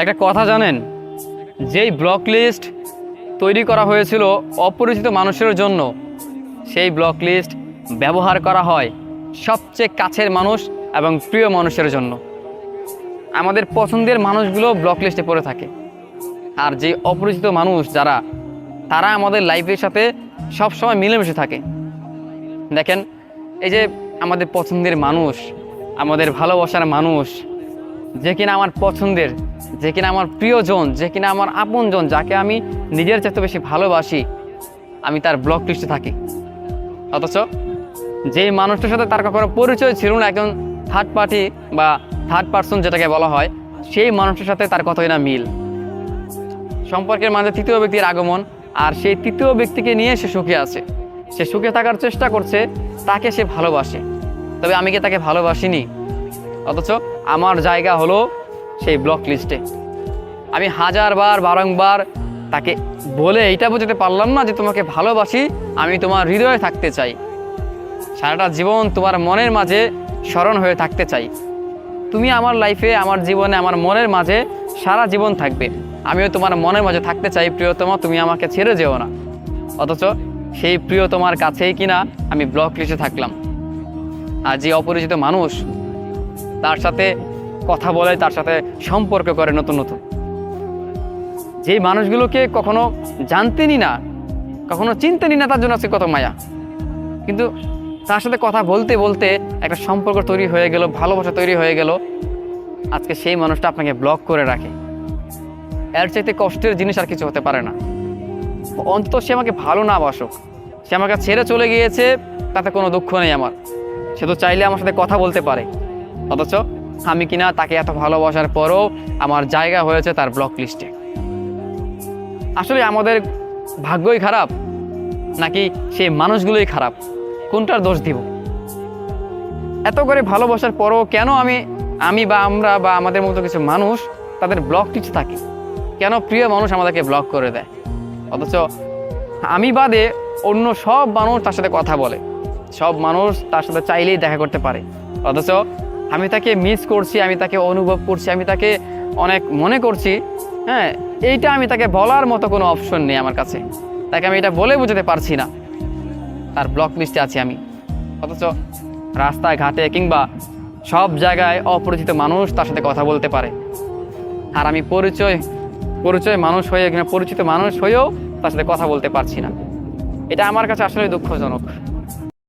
একটা কথা জানেন, যেই ব্লক লিস্ট তৈরি করা হয়েছিল অপরিচিত মানুষের জন্য, সেই ব্লক লিস্ট ব্যবহার করা হয় সবচেয়ে কাছের মানুষ এবং প্রিয় মানুষের জন্য। আমাদের পছন্দের মানুষগুলো ব্লক লিস্টে পড়ে থাকে, আর যে অপরিচিত মানুষ যারা, তারা আমাদের লাইফের সাথে সবসময় মিলেমিশে থাকে। দেখেন, এই যে আমাদের পছন্দের মানুষ, আমাদের ভালোবাসার মানুষ, যে কিনা আমার পছন্দের, যে কিনা আমার প্রিয়জন, যে কিনা আমার আপনজন, যাকে আমি নিজের চাইতে বেশি ভালোবাসি, আমি তার ব্লক লিস্টে থাকি। অথচ যেই মানুষটার সাথে তার কখনো পরিচয় ছিল না, একজন থার্ড পার্টি বা থার্ড পার্সন যেটাকে বলা হয়, সেই মানুষটার সাথে তার কতই না মিল। সম্পর্কের মাঝে তৃতীয় ব্যক্তির আগমন, আর সেই তৃতীয় ব্যক্তিকে নিয়ে সে সুখে আছে, সে সুখে থাকার চেষ্টা করছে, তাকে সে ভালোবাসে। তবে আমি কি তাকে ভালোবাসিনি? অথচ আমার জায়গা হলো সেই ব্লক লিস্টে। আমি হাজারবার বারংবার তাকে বলে এইটা বোঝাতে পারলাম না যে তোমাকে ভালোবাসি, আমি তোমার হৃদয়ে থাকতে চাই, সারাটা জীবন তোমার মনের মাঝে স্মরণ হয়ে থাকতে চাই। তুমি আমার লাইফে, আমার জীবনে, আমার মনের মাঝে সারা জীবন থাকবে, আমিও তোমার মনের মাঝে থাকতে চাই প্রিয়তমা, তুমি আমাকে ছেড়ে যেও না। অথচ সেই প্রিয়তমার কাছেই কিনা আমি ব্লক লিস্টে থাকলাম। আর যে অপরিচিত মানুষ, তার সাথে কথা বলে, তার সাথে সম্পর্ক করে নতুন নতুন, যেই মানুষগুলোকে কখনো জানতেনি না, কখনো চিনতেনি না, তার জন্য আজকে কত মায়া। কিন্তু তার সাথে কথা বলতে বলতে একটা সম্পর্ক তৈরি হয়ে গেল, ভালোবাসা তৈরি হয়ে গেল, আজকে সেই মানুষটা আপনাকে ব্লক করে রাখে। এর চাইতে কষ্টের জিনিস আর কিছু হতে পারে না। অন্তত সে আমাকে ভালো না বাসুক, সে আমাকে ছেড়ে চলে গিয়েছে, তাতে কোনো দুঃখ নেই আমার, সে তো চাইলে আমার সাথে কথা বলতে পারে। অথচ আমি কিনা তাকে এত ভালোবাসার পরও আমার জায়গা হয়েছে তার ব্লক লিস্টে। আসলে আমাদের ভাগ্যই খারাপ, নাকি সেই মানুষগুলোই খারাপ? কোনটার দোষ দিব? এত করে ভালোবাসার পরও কেন আমি বা আমরা বা আমাদের মতো কিছু মানুষ তাদের ব্লক লিস্টে থাকি? কেন প্রিয় মানুষ আমাদেরকে ব্লক করে দেয়? অথচ আমি বাদে অন্য সব মানুষ তার সাথে কথা বলে, সব মানুষ তার সাথে চাইলেই দেখা করতে পারে। অথচ আমি তাকে মিস করছি, আমি তাকে অনুভব করছি, আমি তাকে অনেক মনে করছি, হ্যাঁ, এইটা আমি তাকে বলার মতো কোনো অপশন নেই আমার কাছে, তাকে আমি এটা বলে বোঝাতে পারছি না, তার ব্লক লিস্টে আছি আমি। অথচ রাস্তায় ঘাটে কিংবা সব জায়গায় অপরিচিত মানুষ তার সাথে কথা বলতে পারে, আর আমি পরিচয় মানুষ হয়ে কিংবা পরিচিত মানুষ হয়েও তার সাথে কথা বলতে পারছি না। এটা আমার কাছে আসলে দুঃখজনক।